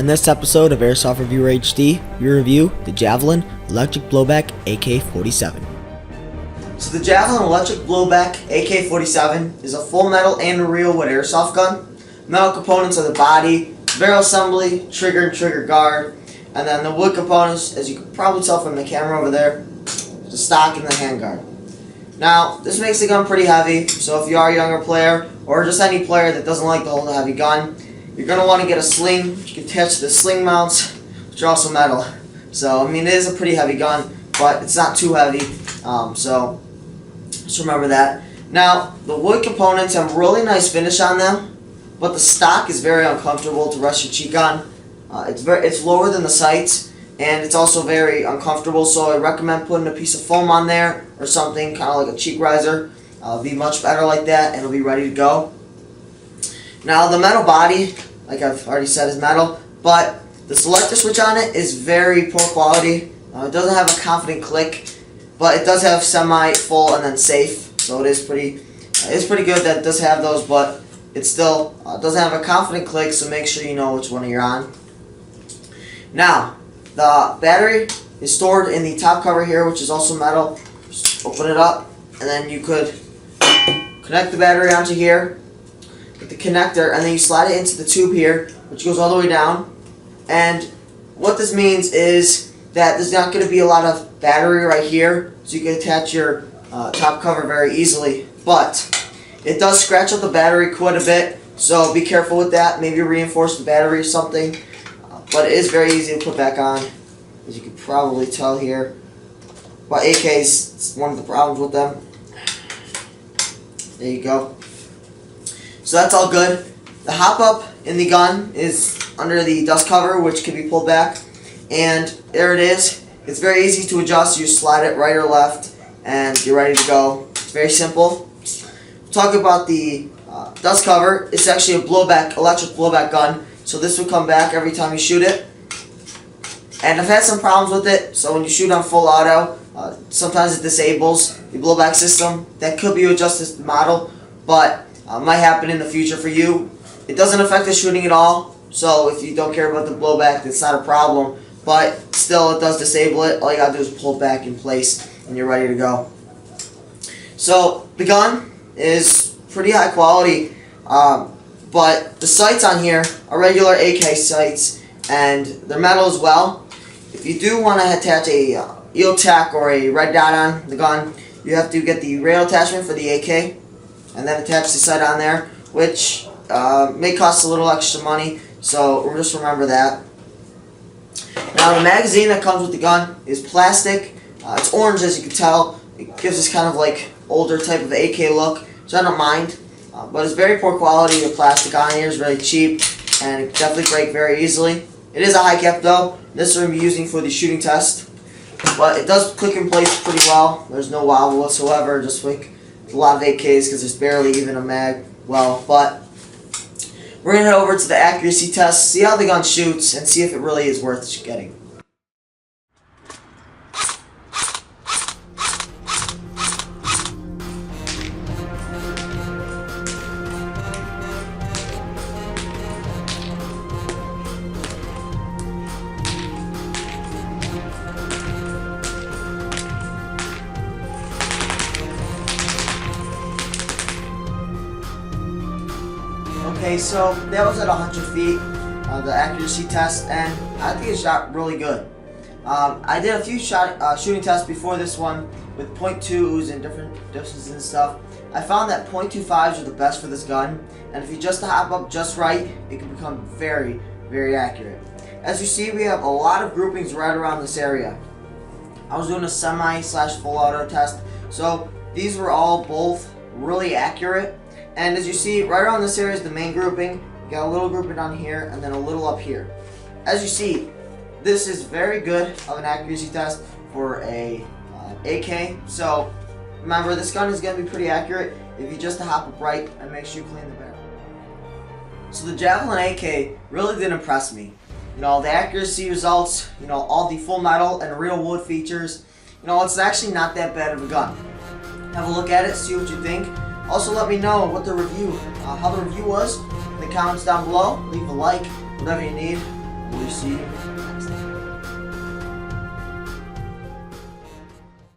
On this episode of AirsoftReviewerHD, we review the Javelin Electric Blowback AK47. So the Javelin Electric Blowback AK47 is a full metal and real wood airsoft gun. Metal components are the body, barrel assembly, trigger and trigger guard, and then the wood components, as you can probably tell from the camera over there, the stock and the handguard. Now, this makes the gun pretty heavy, so if you are a younger player, or just any player that doesn't like to hold a heavy gun, you're going to want to get a sling. You can attach the sling mounts, which are also metal. So, I mean, it is a pretty heavy gun, but it's not too heavy, so just remember that. Now, the wood components have a really nice finish on them, but the stock is very uncomfortable to rest your cheek on. It's lower than the sights, and it's also very uncomfortable, so I recommend putting a piece of foam on there or something, kind of like a cheek riser. It'll be much better like that, and it'll be ready to go. Now, the metal body, like I've already said, is metal, but the selector switch on it is very poor quality. It doesn't have a confident click, but it does have semi, full, and then safe, so it's pretty good that it does have those, but it still doesn't have a confident click, so make sure you know which one you're on. Now, the battery is stored in the top cover here, which is also metal. Just open it up, and then you could connect the battery onto here with the connector, and then you slide it into the tube here, which goes all the way down. And what this means is that there's not going to be a lot of battery right here, so you can attach your top cover very easily. But it does scratch up the battery quite a bit, so be careful with that. Maybe reinforce the battery or something. But it is very easy to put back on, as you can probably tell here. But AKs, it's one of the problems with them. There you go. So that's all good. The hop-up in the gun is under the dust cover, which can be pulled back. And there it is. It's very easy to adjust. You slide it right or left, and you're ready to go. It's very simple. Talk about the dust cover. It's actually a blowback, electric blowback gun. So this will come back every time you shoot it. And I've had some problems with it. So when you shoot on full auto, sometimes it disables the blowback system. That could be adjusted to the model, but might happen in the future for you. It doesn't affect the shooting at all, so if you don't care about the blowback, that's not a problem, but still it does disable it. All you gotta do is pull it back in place and you're ready to go. So the gun is pretty high quality, but the sights on here are regular AK sights, and they're metal as well. If you do want to attach a EOTech or a red dot on the gun, you have to get the rail attachment for the AK and then attach the sight on there, which may cost a little extra money, so just remember that. Now, the magazine that comes with the gun is plastic. It's orange, as you can tell. It gives this kind of like older type of AK look, so I don't mind. But it's very poor quality. The plastic on here is really cheap, and it definitely break very easily. It is a high cap though. This is what I'm using for the shooting test, but it does click in place pretty well. There's no wobble whatsoever, just like a lot of AKs, because there's barely even a mag well. But we're going to head over to the accuracy test, see how the gun shoots, and see if it really is worth getting. Okay, so that was at 100 feet, the accuracy test, and I think it shot really good. I did a few shooting tests before this one with .2s and different distances and stuff. I found that .25s are the best for this gun, and if you just hop up just right, it can become very, very accurate. As you see, we have a lot of groupings right around this area. I was doing a semi/full auto test, so these were all both really accurate. And as you see, right around this area is the main grouping. We got a little grouping down here, and then a little up here. As you see, this is very good of an accuracy test for a AK. So remember, this gun is going to be pretty accurate if you just hop up right and make sure you clean the barrel. So the Javelin AK really did impress me. You know, the accuracy results, you know, all the full metal and real wood features. You know, it's actually not that bad of a gun. Have a look at it, see what you think. Also, let me know what the review, how the review was in the comments down below. Leave a like, whatever you need. We'll see you next time.